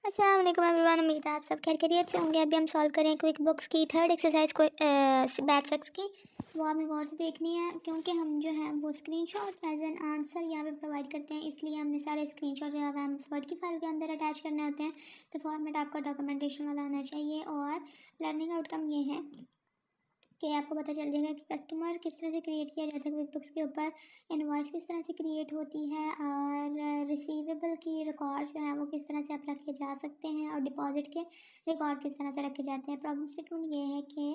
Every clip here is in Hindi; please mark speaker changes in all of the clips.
Speaker 1: अस्सलाम वालेकुम एवरीवन। उम्मीद है आप सब खैरियत से होंगे। अभी हम सॉल्व करें क्विक बुक्स की थर्ड एक्सरसाइज को बैक सेक्स की। वो हमें गौर से देखनी है क्योंकि हम जो है वो स्क्रीनशॉट एज एन आंसर यहाँ पे प्रोवाइड करते हैं, इसलिए हमने सारे स्क्रीनशॉट जो है एमएस वर्ड की फाइल के अंदर अटैच करने होते हैं। तो फॉर्मेट आपका डॉक्यूमेंटेशन वाला आना चाहिए और लर्निंग आउटकम ये है कि आपको पता चल जाएगा कि कस्टमर किस तरह से क्रिएट किया जाता है क्विक बुक्स के ऊपर, इनवॉइस किस तरह से क्रिएट होती है और रिसीवेबल की रिकॉर्ड जो है वो किस तरह से आप रखे जा सकते हैं और डिपॉजिट के रिकॉर्ड किस तरह से रखे जाते हैं। प्रॉब्लम स्टेटमेंट ये है कि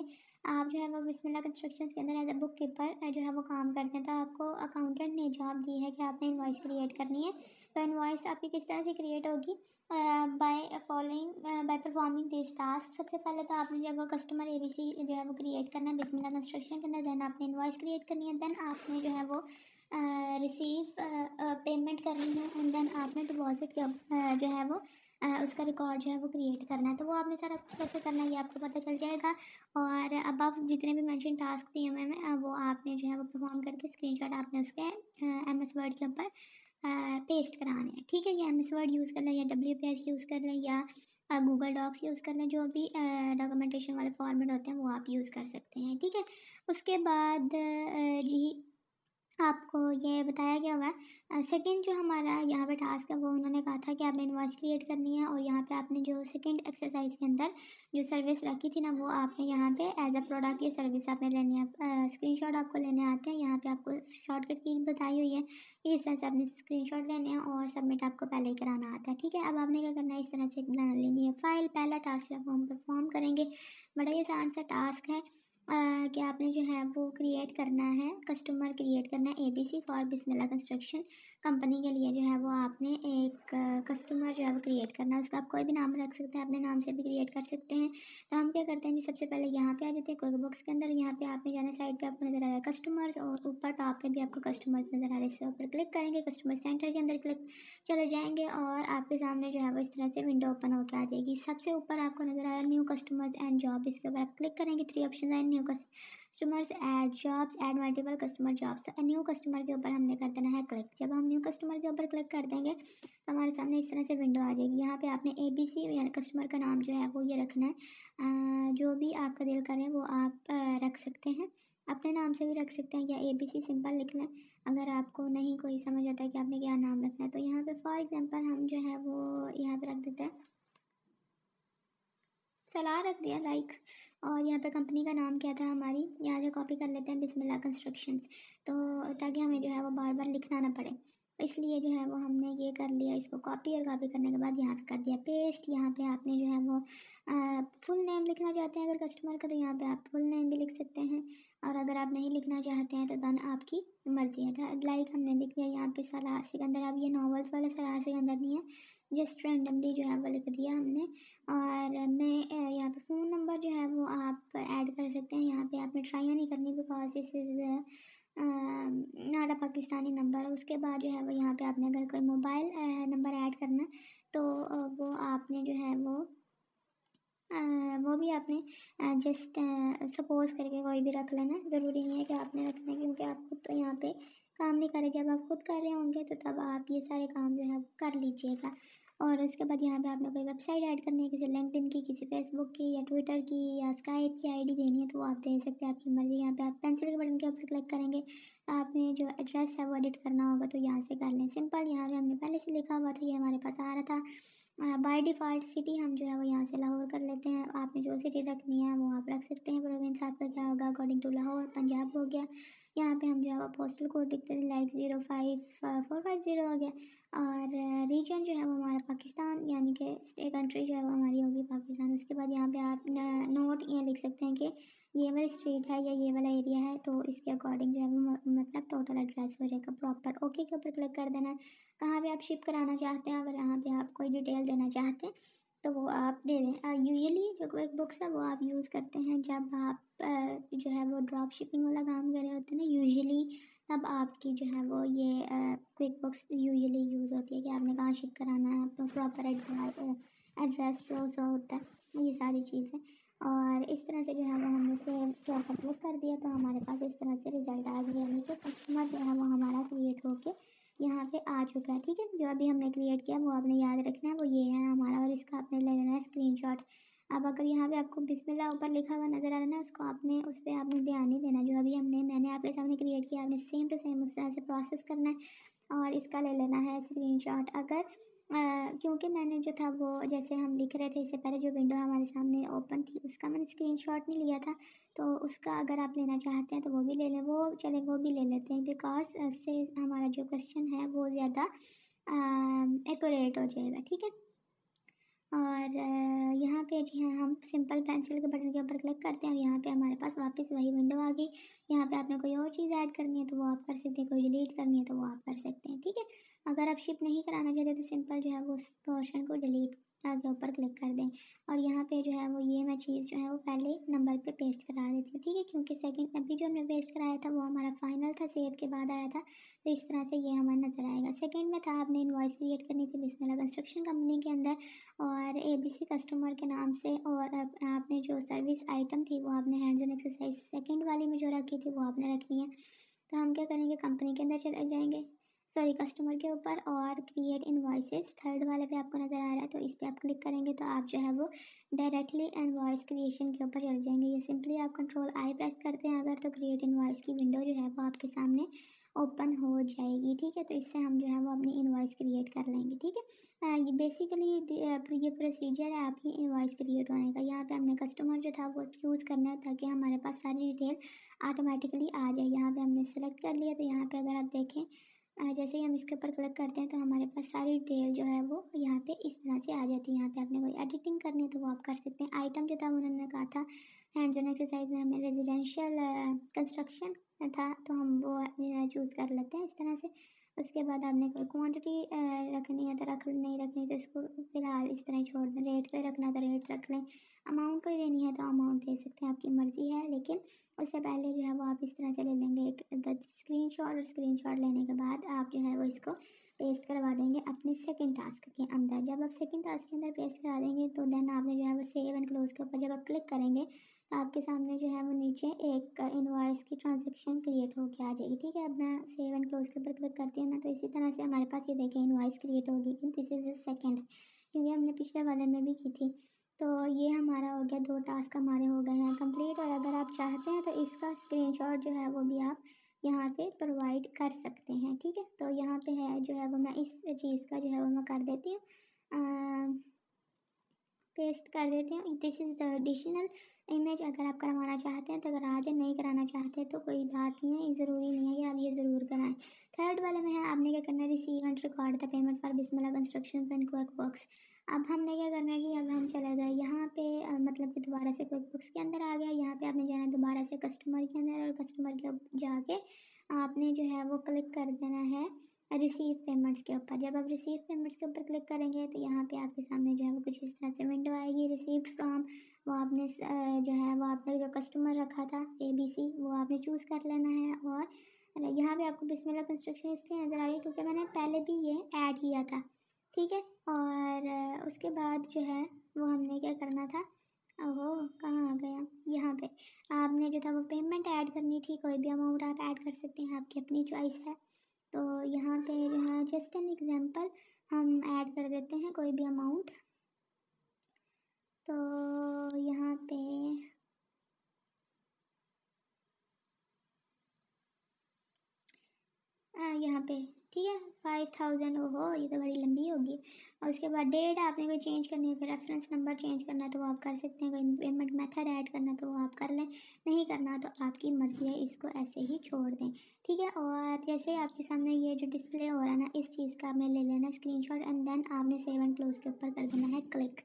Speaker 1: आप जो है वो बिस्मिल्लाह कंस्ट्रक्शन के अंदर एज अ बुक कीपर जो है वो काम करते हैं। तो आपको अकाउंटेंट ने जॉब दी है कि आपने इनवॉइस क्रिएट करनी है। तो इनवॉइस आपकी किस तरह से क्रिएट होगी? By performing this task. सबसे पहले तो आपने जो है वो कस्टमर एबीसी जो है वो क्रिएट करना है बिस्मिल्लाह कंस्ट्रक्शन के अंदर। देन आपने इनवॉइस क्रिएट करनी है। देन आपने जो है वो रिसीव पेमेंट करनी है एंड देन आपने डिपॉजिट जो है वो उसका रिकॉर्ड जो है वो क्रिएट करना है। तो वो आपने सारा कुछ कैसे करना है ये आपको पता चल जाएगा। और अब आप जितने भी मेंशन टास्क दिए हुए हैं वो आपने जो है वो परफॉर्म करके स्क्रीनशॉट आपने उसके एमएस वर्ड के ऊपर पेस्ट कराने हैं। ठीक है, या एम एस वर्ड यूज़ कर लें या WPS यूज़ कर लें या गूगल डॉक्स यूज़ कर लें, जो भी डॉक्यूमेंटेशन वाले फॉर्मेट होते हैं वो आप यूज़ कर सकते हैं। ठीक है, उसके बाद जी आपको ये बताया गया हुआ है। सेकंड जो हमारा यहाँ पे टास्क है वो उन्होंने कहा था कि आपने इनवॉइस क्रिएट करनी है और यहाँ पे आपने जो सेकंड एक्सरसाइज के अंदर जो सर्विस रखी थी ना वो आपने यहाँ पे एज अ प्रोडक्ट ये सर्विस आपने लेनी है। स्क्रीनशॉट आपको लेने आते हैं, यहाँ पे आपको शॉर्टकट की बताई हुई है कि इस तरह से आपने स्क्रीनशॉट लेने हैं और सबमिट आपको पहले ही कराना आता है। ठीक है, अब आपने क्या करना है, इस तरह से बना लेनी है फाइल। पहला टास्क जब हम परफॉर्म करेंगे, बड़ा ही आसान सा टास्क है कि आपने जो है वो क्रिएट करना है, कस्टमर क्रिएट करना है ABC for Bismillah construction company के लिए। जो है वो आपने एक कस्टमर जो है वो क्रिएट करना है, उसका आप कोई भी नाम रख सकते हैं, अपने नाम से भी क्रिएट कर सकते हैं। तो हम क्या करते हैं जी, सबसे पहले यहाँ पे आ जाते हैं क्विक बुक्स के अंदर। यहाँ पे आपने जाना साइड पे आपको नजर आ रहा है कस्टमर और ऊपर टॉप पे भी आपको कस्टमर्स नजर आ रहे हैं। इसके ऊपर क्लिक करेंगे, कस्टमर सेंटर के अंदर क्लिक चले जाएंगे और आपके सामने जो है वो इस तरह से विंडो ओपन होकर आ जाएगी। सबसे ऊपर आपको नजर आ रहा है न्यू कस्टमर्स एंड जॉब, इसके ऊपर आप क्लिक करेंगे। 3 ऑप्शन है, new customers, add jobs, add multiple customer jobs. तो न्यू कस्टमर के ऊपर हमने कर देना है क्लिक। जब हम न्यू कस्टमर के ऊपर क्लिक कर देंगे तो हमारे सामने इस तरह से विंडो आ जाएगी। यहाँ पे आपने एबीसी यानी कस्टमर का नाम जो है वो ये रखना है। जो भी आपका दिल करे वो आप रख सकते हैं, अपने नाम से भी रख सकते हैं या एबीसी सिंपल लिख लें अगर आपको नहीं कोई समझ आता है कि आपने क्या नाम रखना है। तो यहाँ पे फॉर एग्जांपल हम जो है वो यहाँ पे रख देते हैं सलाह, रख दिया लाइक। और यहाँ पे कंपनी का नाम क्या था हमारी, यहाँ से कॉपी कर लेते हैं बिस्मिल्लाह कंस्ट्रक्शंस, तो ताकि हमें जो है वो बार बार लिखना ना पड़े, इसलिए जो है वो हमने ये कर लिया इसको कॉपी। और कॉपी करने के बाद यहाँ पे कर दिया पेस्ट। यहाँ पे आपने जो है वो फुल नेम लिखना चाहते हैं अगर कस्टमर का, तो यहाँ पे आप फुल नेम भी लिख सकते हैं और अगर आप नहीं लिखना चाहते हैं तो देन आपकी मर्जी है। लाइक हमने लिख दिया यहाँ पे सलाह सिकंदर। अब ये नॉवेल्स वाला सलाह सिकंदर नहीं है, जस्ट रैंडमली जो है वो लिख दिया हमने। और मैं यहाँ पे फ़ोन नंबर जो है वो आप ऐड कर सकते हैं। यहाँ पे आपने ट्राई नहीं करनी because this is not a Pakistani number. उसके बाद जो है वो यहाँ पे आपने अगर कोई मोबाइल नंबर ऐड करना है तो वो आपने जो है वो भी आपने जस्ट सपोज करके कोई भी रख लेना। ज़रूरी नहीं है कि आपने रखना है क्योंकि आप खुद तो यहाँ पे काम नहीं कर रहे। जब आप खुद कर रहे होंगे तो तब आप ये सारे काम जो है कर लीजिएगा। और उसके बाद यहाँ पे आपने कोई वेबसाइट ऐड करनी है, किसी लिंक्डइन की, किसी फेसबुक की या ट्विटर की या स्काइप की आईडी देनी है तो वो आप दे सकते हैं, आपकी मर्ज़ी। यहाँ पे आप पेंसिल के बटन के ऊपर क्लिक करेंगे, आपने जो एड्रेस है वो एडिट करना होगा तो यहाँ से कर लें सिंपल। यहाँ पे हमने पहले से लिखा हुआ था, ये हमारे पास आ रहा था। बाय डिफ़ॉल्ट सिटी हम जो है वो यहाँ से लाहौर कर लेते हैं। आपने जो सिटी रखनी है वो आप रख सकते हैं। प्रोविंस आपका क्या होगा अकॉर्डिंग टू लाहौर, पंजाब हो गया। यहाँ पे हम जो है वो पोस्टल कोड लिखते हैं लाइक 05450 हो गया। और रीजन जो है वो हमारा पाकिस्तान, यानी कि स्टेट कंट्री जो है वो हमारी होगी पाकिस्तान। उसके बाद यहाँ पे आप नोट ये लिख सकते हैं कि ये वाली स्ट्रीट है या ये वाला एरिया है, तो इसके अकॉर्डिंग जो है वो मतलब टोटल एड्रेस हो जाएगा प्रॉपर। ओके के ऊपर क्लिक कर देना है। कहाँ पे आप शिप कराना चाहते हैं, अगर यहाँ पे आप कोई डिटेल देना चाहते हैं तो वो आप दे दें। यूजुअली जो क्विक बुक्स है वो आप यूज़ करते हैं जब आप जो है वो ड्रॉप शिपिंग वाला काम कर रहे होते हैं ना यूजुअली, तब आपकी जो है वो ये क्विक बुक्स यूजुअली यूज़ होती है कि आपने कहाँ शिप कराना है, आपको प्रॉपर एड्रेस जो होता है, ये सारी चीज़ें। और इस तरह से जो है वो हमने सेव क्या क्लिक कर दिया तो हमारे पास इस तरह से रिजल्ट आ गया, यानी कि कस्टमर जो है वो हमारा क्रिएट होके यहाँ पे आ चुका है। ठीक है, जो अभी हमने क्रिएट किया वो आपने याद रखना है, वो ये है हमारा। और इसका अगर यहाँ पे आपको बिस्मिल्लाह ऊपर लिखा हुआ नज़र आ रहा है ना, उसको आपने उस पर आपने ध्यान नहीं देना। जो अभी मैंने आपके सामने क्रिएट किया, आपने सेम टू सेम उस तरह से प्रोसेस करना है और इसका ले लेना है स्क्रीनशॉट। अगर क्योंकि मैंने जो था वो जैसे हम लिख रहे थे इससे पहले जो विंडो हमारे सामने ओपन थी उसका मैंने स्क्रीनशॉट नहीं लिया था, तो उसका अगर आप लेना चाहते हैं तो वो भी ले लें। वो चले वो भी ले लेते हैं, बिकॉज इससे हमारा जो क्वेश्चन है वो ज़्यादा एक्यूरेट हो जाएगा। ठीक है, और यहाँ पे जी हाँ हम सिंपल पेंसिल के बटन के ऊपर क्लिक करते हैं और यहाँ पे हमारे पास वापस वही विंडो आ गई। यहाँ पे आपने कोई और चीज़ ऐड करनी है तो वो आप कर सकते हैं, कोई डिलीट करनी है तो वो आप कर सकते हैं। ठीक है, अगर आप शिप नहीं कराना चाहते तो सिंपल जो है वो उस पोर्शन को डिलीट के ऊपर क्लिक कर दें और यहाँ पे जो है वो ये मैं चीज़ जो है वो पहले नंबर पे पेस्ट करा देती हूँ। ठीक है, क्योंकि सेकंड अभी जो हमने पेस्ट कराया था वो हमारा फाइनल था, सेव के बाद आया था, तो इस तरह से ये हमारा नज़र आएगा। सेकंड में था आपने इनवॉइस क्रिएट करनी थी बिस्मिल्लाह कंस्ट्रक्शन कंपनी के अंदर और ABC कस्टमर के नाम से, और आपने जो सर्विस आइटम थी वो आपने हैंड्स ऑन एक्सरसाइज सेकंड वाली में जो रखी थी वो आपने रखनी है। तो हम क्या करेंगे, कंपनी के अंदर चले जाएंगे, सॉरी कस्टमर के ऊपर, और क्रिएट इनवॉइसेस थर्ड वाले पे आपको नज़र आ रहा है, तो इस पर आप क्लिक करेंगे तो आप जो है वो डायरेक्टली इनवॉइस क्रिएशन के ऊपर चल जाएंगे। ये सिंपली आप कंट्रोल आई प्रेस करते हैं अगर, तो क्रिएट इनवॉइस की विंडो जो है वो आपके सामने ओपन हो जाएगी। ठीक है, तो इससे हम जो है वो अपनी इनवॉइस क्रिएट कर लेंगे। ठीक है, ये बेसिकली ये प्रोसीजर है आपकी इनवॉइस क्रिएट होने का। यहाँ पे हमने कस्टमर जो था वो चूज़ करना है ताकि हमारे पास सारी डिटेल ऑटोमेटिकली आ जाए। यहाँ पे हमने सेलेक्ट कर लिया, तो यहाँ पे अगर आप देखें जैसे ही हम इसके ऊपर क्लिक करते हैं तो हमारे पास सारी डिटेल जो है वो यहाँ पे इस तरह से आ जाती है। यहाँ पे आपने कोई एडिटिंग करनी है तो वो आप कर सकते हैं। आइटम जो था उन्होंने कहा था हैंड्स ऑन एक्सरसाइज में हमें रेजिडेंशियल कंस्ट्रक्शन था, तो हम वो चूज़ कर लेते हैं इस तरह से। उसके बाद आपने कोई क्वांटिटी रखनी है तो रख, नहीं रखनी तो इसको फिलहाल इस तरह छोड़ दें। रेट कोई रखना तो रेट रख लें, अमाउंट कोई देनी है तो अमाउंट दे सकते हैं, आपकी मर्ज़ी है। लेकिन उससे पहले जो है वो आप इस तरह से ले लेंगे एक स्क्रीनशॉट, और स्क्रीनशॉट लेने के बाद आप जो है वो इसको पेस्ट करवा देंगे अपने सेकंड टास्क के अंदर। जब आप सेकंड टास्क के अंदर पेस्ट करा देंगे तो देन आपने जो है वो सेव एंड क्लोज के ऊपर जब आप क्लिक करेंगे तो आपके सामने जो है वो नीचे एक इनवॉइस की ट्रांजेक्शन क्रिएट होकर आ जाएगी। ठीक है, अब मैं सेव एंड क्लोज के ऊपर क्लिक करती हूँ ना, तो इसी तरह से हमारे पास ये देखें इनवॉइस क्रिएट होगी। दिस इज सेकेंड, क्योंकि हमने पिछले वाले में भी की थी। तो ये हमारा हो गया, 2 टास्क हमारे हो गए हैं कंप्लीट। और अगर आप चाहते हैं तो इसका स्क्रीनशॉट जो है वो भी आप यहाँ पे प्रोवाइड कर सकते हैं। ठीक है, तो यहाँ पे है जो है वो मैं इस चीज़ का जो है वो मैं कर देती हूँ, पेस्ट कर देते हैं। This is the additional image, अगर आप करवाना चाहते हैं तो करा दें, नहीं कराना चाहते तो कोई बात नहीं है, ज़रूरी नहीं है कि आप ये ज़रूर कराएं। थर्ड वाले में है आपने क्या करना है, receive and record the payment for Bismillah construction and quick works. अब हमने क्या करना है कि अब हम चले गए यहाँ पे मतलब कि दोबारा से क्विक बुक्स के अंदर आ गया। यहाँ पे आपने जाना है दोबारा से कस्टमर के अंदर, और कस्टमर के जाके आपने जो है वो क्लिक कर देना है रिसीव पेमेंट्स के ऊपर। जब आप रिसीव पेमेंट्स के ऊपर क्लिक करेंगे तो यहाँ पे आपके सामने जो है वो कुछ इस तरह से विंडो आएगी, रिसीव्ड फ्रॉम। वो आपने जो है वो आपने जो कस्टमर रखा था ABC वो आपने चूज़ कर लेना है। और यहाँ पे आपको बिस्मिल्लाह कंस्ट्रक्शन इसलिए नज़र आ रही है क्योंकि मैंने पहले भी ये ऐड किया था। ठीक है, और उसके बाद जो है वो हमने क्या करना था, ओहो कहाँ आ गया, यहाँ पे आपने जो था वो पेमेंट ऐड करनी थी। कोई भी अमाउंट आप ऐड कर सकते हैं, आपकी अपनी चॉइस है। तो यहाँ पे जो है जस्ट एन एग्जांपल हम ऐड कर देते हैं कोई भी अमाउंट। तो यहाँ पे यहाँ पे ठीक है 5000, ओहो ये तो बड़ी लंबी होगी। और उसके बाद डेट आपने कोई चेंज करनी है, फिर रेफरेंस नंबर चेंज करना है तो वो आप कर सकते हैं, कोई पेमेंट मेथड ऐड करना है तो वो आप कर लें, नहीं करना तो आपकी मर्ज़ी है, इसको ऐसे ही छोड़ दें। ठीक है, और जैसे आपके सामने ये जो डिस्प्ले हो रहा है ना, इस चीज़ का आपने ले लेना स्क्रीनशॉट एंड देन आपने सेव एंड क्लोज के ऊपर कर देना है क्लिक।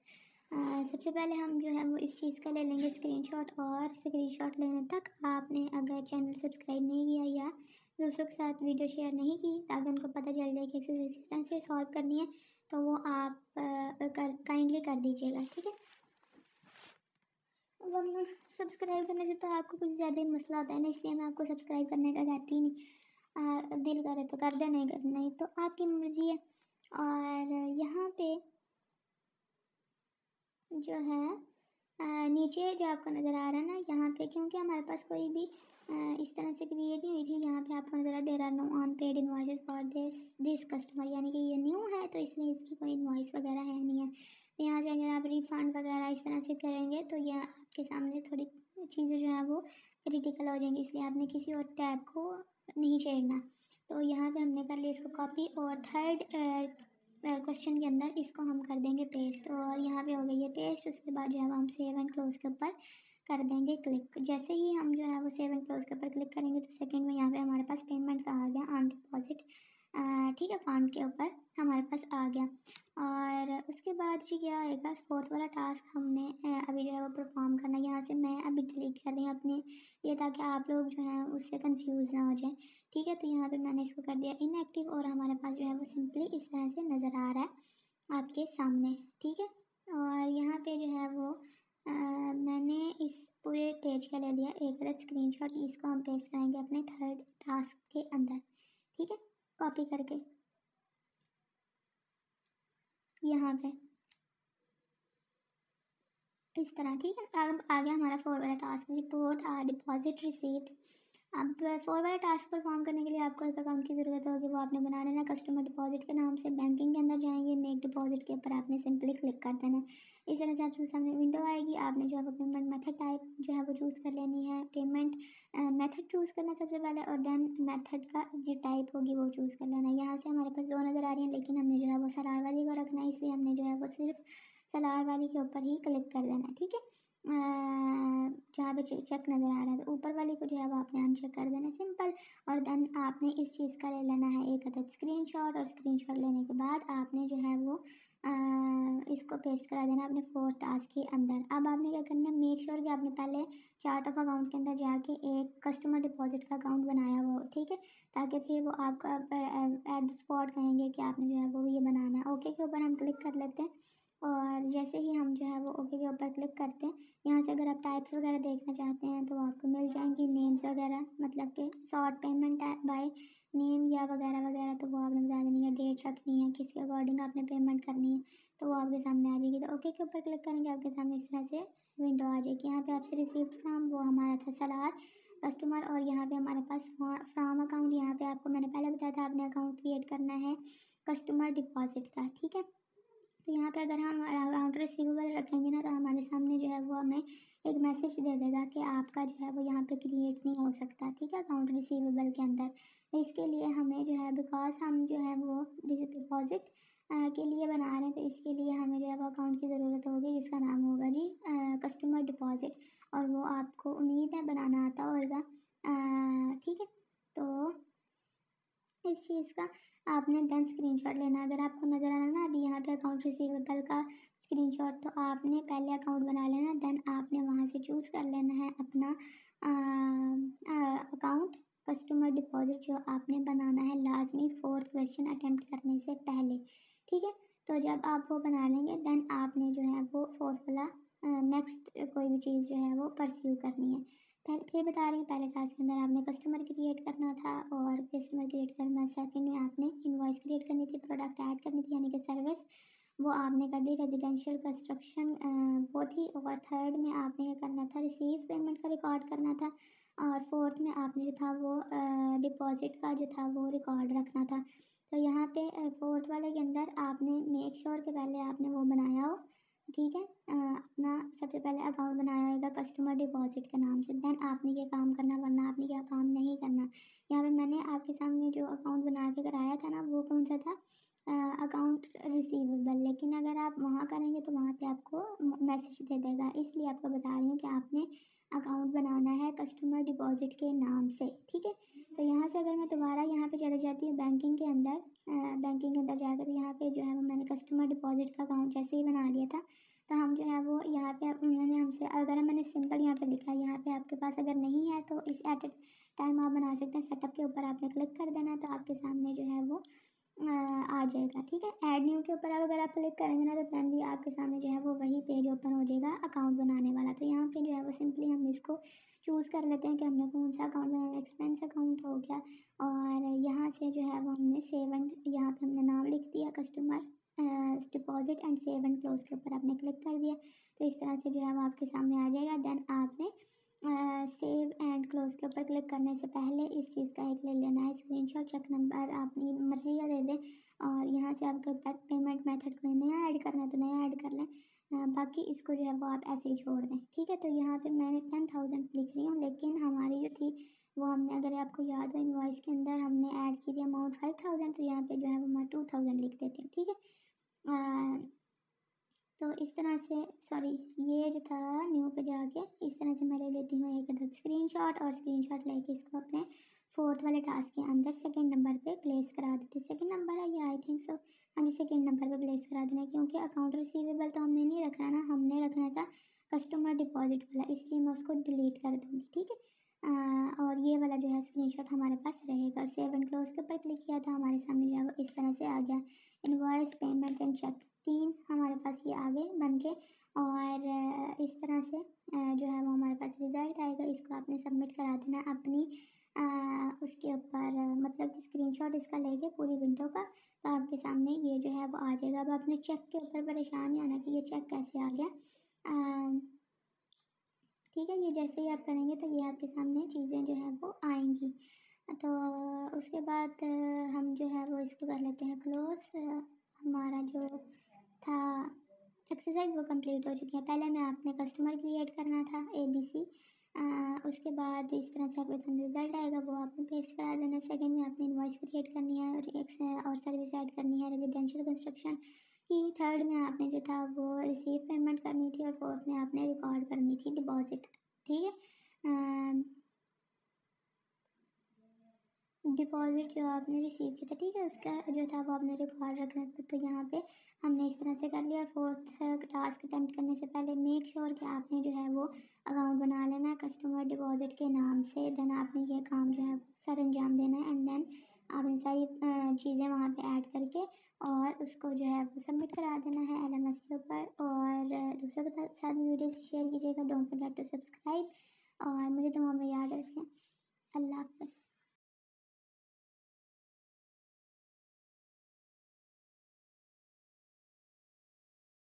Speaker 1: सबसे पहले हम जो है वो इस चीज़ का ले लेंगे स्क्रीनशॉट, और स्क्रीनशॉट लेने तक आपने अगर चैनल सब्सक्राइब नहीं किया या दूसरों के साथ वीडियो शेयर नहीं की ताकि उनको पता चल जाए कि एक्सरसाइज किस तरह से सॉल्व करनी है, तो वो आप काइंडली कर दीजिएगा। ठीक है, वरना सब्सक्राइब करने से तो आपको कुछ ज़्यादा ही मसला होता है ना, इसलिए मैं आपको सब्सक्राइब करने का कहती ही नहीं। दिल करे तो कर दे, नहीं कर नहीं तो आपकी मर्ज़ी है। और यहाँ पे जो है नीचे जो आपको नज़र आ रहा है ना, यहाँ पे क्योंकि हमारे पास कोई भी इस तरह से क्रिएट नहीं हुई थी, यहाँ पे आपको नज़र आ there are no unpaid invoices for this customer, यानी कि ये न्यू है तो इसलिए इसकी कोई इनवॉइस वगैरह है नहीं है। तो यहाँ से अगर आप रिफंड वगैरह इस तरह से करेंगे तो यह आपके सामने थोड़ी चीज़ें जो है वो क्रिटिकल हो जाएंगी, इसलिए आपने किसी और टैब को नहीं छेड़ना। तो यहाँ पे हमने कर लिया इसको कॉपी, और थर्ड क्वेश्चन के अंदर इसको हम कर देंगे पेस्ट, और यहाँ पे हो गई है पेस्ट। उसके बाद जो है वो हम सेव एंड क्लोज के ऊपर कर देंगे क्लिक। जैसे ही हम जो है वो सेव एंड क्लोज के ऊपर क्लिक करेंगे तो सेकंड में यहाँ पे हमारे पास पेमेंट का आ गया ऑन डिपॉजिट, ठीक है, फंड के ऊपर हमारे पास आ गया। और उसके बाद जी क्या आएगा, फोर्थ वाला टास्क हमने अभी जो है वो परफॉर्म करना है। यहाँ से मैं अभी डिलीट कर रही हूँ अपने ये, ताकि आप लोग जो है उससे कंफ्यूज ना हो जाए, ठीक है। तो यहाँ पे मैंने इसको कर दिया इनएक्टिव, और हमारे पास जो है वो सिंपली इस तरह से नज़र आ रहा है आपके सामने, ठीक है। और यहाँ पे जो है वो मैंने इस पूरे पेज का ले लिया एक अलग स्क्रीनशॉट, इसको हम पेस्ट करेंगे अपने थर्ड टास्क के अंदर, ठीक है, कॉपी करके यहाँ पे इस तरह, ठीक है। अब आ गया हमारा फोर वाला टास्क, रिपोर्ट डिपॉजिट रिसीप्ट। अब फोर वाला टास्क परफॉर्म करने के लिए आपको एक अकाउंट की ज़रूरत होगी, वो आपने बना लेना कस्टमर डिपॉजिट के नाम से। बैंकिंग के अंदर जाएंगे, मेक डिपॉजिट के ऊपर आपने सिंपली क्लिक कर देना। इस तरह से आपके सामने विंडो आएगी, आपने जो है वो पेमेंट मेथड टाइप जो है वो चूज़ कर लेनी है। पेमेंट मेथड चूज़ करना सबसे पहले, और देन मेथड का जो टाइप होगी वो चूज़ कर लेना। यहाँ से हमारे पास दो नज़र आ रही हैं, लेकिन हमने जो है वो सलार वाली को रखना है, इसलिए हमने जो है वो सिर्फ सलार वाली के ऊपर ही क्लिक कर देना है, ठीक है। जहाँ पे चेक नज़र आ रहा है तो ऊपर वाले को जो है वो आपने अनचेक कर देना, सिंपल। और देन आपने इस चीज़ का ले लेना है एक अदद स्क्रीनशॉट, और स्क्रीनशॉट लेने के बाद आपने जो है वो इसको पेस्ट करा देना अपने फोर्थ टास्क के अंदर। अब आपने क्या करना है, मेक श्योर कि आपने पहले चार्ट ऑफ अकाउंट के अंदर जाके एक कस्टमर डिपॉजिट का अकाउंट बनाया हो, ठीक है, ताकि फिर वो आपका एट द स्पॉट कहेंगे कि आपने जो है वो ये बनाना है। ओके के ऊपर हम क्लिक कर लेते हैं, और जैसे ही हम जो है वो ओके के ऊपर क्लिक करते हैं, यहाँ से अगर आप टाइप्स वगैरह देखना चाहते हैं तो आपको मिल जाएंगी, नेम्स वगैरह, मतलब कि शॉर्ट पेमेंट बाय नेम या वगैरह वगैरह, तो वो आपने बता देनी है। डेट रखनी है, किसके अकॉर्डिंग आपने पेमेंट करनी है, तो वो आपके सामने आ जाएगी। तो ओके के ऊपर क्लिक करेंगे, आपके सामने इस तरह से विंडो आ जाएगी। यहाँ पे आपसे रिसीव्ड फ्रॉम, वो हमारा था सलार कस्टमर, और यहाँ पे हमारे पास फ्रॉम अकाउंट, यहाँ पे आपको मैंने पहले बताया था आपने अकाउंट क्रिएट करना है कस्टमर डिपॉजिट का, ठीक है। तो यहाँ पे अगर हम अकाउंट रिसीवेबल रखेंगे ना, तो हमारे सामने जो है वो हमें एक मैसेज दे देगा कि आपका जो है वो यहाँ पे क्रिएट नहीं हो सकता, ठीक है, अकाउंट रिसीवेबल के अंदर। तो इसके लिए हमें जो है, बिकॉज हम जो है वो डिपॉजिट के लिए बना रहे हैं, तो इसके लिए हमें जो है वो अकाउंट की ज़रूरत होगी, जिसका नाम होगा जी कस्टमर डिपॉजिट, और वो आपको उम्मीद है बनाना आता होगा, ठीक है। तो इस चीज़ का आपने देन स्क्रीनशॉट लेना। अगर आपको नज़र आ रहा है ना अभी यहाँ पे अकाउंट रिसीवेबल का स्क्रीनशॉट, तो आपने पहले अकाउंट बना लेना, देन आपने वहाँ से चूज़ कर लेना है अपना अकाउंट कस्टमर डिपॉजिट, जो आपने बनाना है लाजमी फोर्थ क्वेश्चन अटेम्प्ट करने से पहले, ठीक है। तो जब आप वो बना लेंगे, देन आपने जो है वो फोर्थ वाला नेक्स्ट कोई भी चीज़ जो है वो परस्यू करनी है। पहले फिर बता रही हूँ, पहले टास्क के अंदर आपने कस्टमर क्रिएट करना था, और कस्टमर क्रिएट करना, सेकंड में आपने इनवॉइस क्रिएट करनी थी, प्रोडक्ट ऐड करनी थी यानी कि सर्विस, वो आपने कर दी। रेजिडेंशियल कंस्ट्रक्शन वो थी। और थर्ड में आपने क्या करना था, रिसीव पेमेंट का रिकॉर्ड करना था। और फोर्थ में आपने जो था वो डिपॉजिट का जो था वो रिकॉर्ड रखना था। तो यहाँ पे फोर्थ वाले के अंदर आपने मेक श्योर के पहले आपने वो बनाया हो, ठीक है, अपना सबसे पहले अकाउंट बनाया होगा कस्टमर डिपॉजिट के नाम से, देन आपने ये काम करना, वरना आपने क्या काम नहीं करना। यहाँ पे मैंने आपके सामने जो अकाउंट बना के कराया था ना, वो कौन सा था, अकाउंट रिसीवेबल। लेकिन अगर आप वहाँ करेंगे तो वहाँ पे आपको मैसेज दे देगा, इसलिए आपको बता रही हूँ कि आपने अकाउंट बनाना है कस्टमर डिपॉजिट के नाम से, ठीक है। तो यहाँ से अगर मैं दोबारा यहाँ पे चले जाती हूँ बैंकिंग के अंदर, बैंकिंग के अंदर जाकर यहाँ पे जो है वो मैंने कस्टमर डिपॉजिट का अकाउंट जैसे ही बना लिया था, तो हम जो है वो यहाँ पे उन्होंने हमसे, अगर मैंने सिंपल यहाँ पे लिखा है, यहाँ पे आपके पास अगर नहीं है तो इस एट टाइम आप बना सकते हैं। सेटअप के ऊपर आपने क्लिक कर देना, तो आपके सामने जो है वो आ जाएगा, ठीक है। ऐड न्यू के ऊपर अगर आप क्लिक करेंगे ना, तो दैन भी आपके सामने जो है वो वही पेज ओपन हो जाएगा अकाउंट बनाने वाला। तो यहाँ पे जो है वो सिंपली हम इसको चूज़ कर लेते हैं कि हमने कौन सा अकाउंट बनाना है। एक्सपेंस अकाउंट हो गया, और यहाँ से जो है वो हमने सेव एंड, यहाँ पे हमने नाम लिख दिया customer deposit and save and close के ऊपर आपने क्लिक कर दिया। तो इस तरह से जो है वो आपके सामने आ जाएगा। देन आपने सेव एंड क्लोज के ऊपर क्लिक करने से पहले इस चीज़ का एक ले लेना है स्क्रीनशॉट। चेक नंबर अपनी मर्जी का दे दें और यहाँ से आपके पास पेमेंट मेथड कोई नया ऐड करना है तो नया ऐड कर लें। बाकी इसको जो है वो आप ऐसे ही छोड़ दें, ठीक है। तो यहाँ पे मैंने 10,000 लिख रही हूँ, लेकिन हमारी जो थी वो हमने, अगर आपको याद हो, इनवॉइस के अंदर हमने ऐड की थी अमाउंट 5,000, तो यहाँ पे जो है वो मैं 2,000 लिख देती हूँ, ठीक है। तो इस तरह से, सॉरी, ये जो था न्यू पे जाके इस तरह से मैं ले लेती हूँ एक अदर स्क्रीनशॉट, और स्क्रीनशॉट लेके इसको अपने फोर्थ वाले टास्क के अंदर सेकंड नंबर पे प्लेस करा देते। सेकंड नंबर है ये, आई थिंक सो, हाँ जी, सेकंड नंबर पे प्लेस करा देना, क्योंकि अकाउंट रिसीवेबल तो हमने नहीं रखना ना, हमने रखना था कस्टमर डिपॉजिट वाला, इसलिए मैं उसको डिलीट कर दूँगी, ठीक है। और ये वाला जो है स्क्रीनशॉट हमारे पास रहेगा। सेव एंड क्लोज के ऊपर क्लिक किया था, हमारे सामने जो है वो इस तरह से आ गया, इनवॉइस, पेमेंट एंड चेक, तीन हमारे पास ये आ गए बन के। और इस तरह से जो है वो हमारे पास रिजल्ट आएगा। इसको आपने सबमिट करा देना अपनी उसके ऊपर, मतलब स्क्रीनशॉट इसका लेके पूरी विंडो का, तो आपके सामने ये जो है वो आ जाएगा। अब आपने चेक के ऊपर परेशान नहीं होना कि ये चेक कैसे आ गया, ठीक है। ये जैसे ही आप करेंगे तो ये आपके सामने चीज़ें जो है वो आएंगी। तो उसके बाद हम जो है वो इसको कर लेते हैं क्लोज। हमारा जो था एक्सरसाइज वो कंप्लीट हो चुकी है। पहले में आपने कस्टमर क्रिएट करना था ABC, उसके बाद इस तरह से आपके सामने रिजल्ट आएगा, वो आपने पेस्ट करा देना। सेकंड में आपने इनवॉइस क्रिएट करनी है और और सर्विस ऐड करनी है रेजिडेंशियल कंस्ट्रक्शन की। थर्ड में आपने जो था वो रिसीव पेमेंट करनी थी, और फोर्थ में आपने रिकॉर्ड करनी थी डिपॉजिट, ठीक है। डिपॉजिट जो आपने रिसीव किया था, ठीक है, उसका जो था वो आपने रिकॉर्ड रखना था। तो यहाँ पे हमने इस तरह से कर लिया। फोर्थ टास्क अटेम्प्ट करने से पहले मेक श्योर कि आपने जो है वो अकाउंट बना लेना है कस्टमर डिपॉजिट के नाम से। देन आपने ये काम जो है सर अंजाम देना है, एंड देन आपने सारी चीज़ें वहाँ पे ऐड करके और उसको जो है वो सबमिट करा देना है LMS के ऊपर। और दूसरों के साथ भी वीडियो शेयर कीजिएगा। डोंट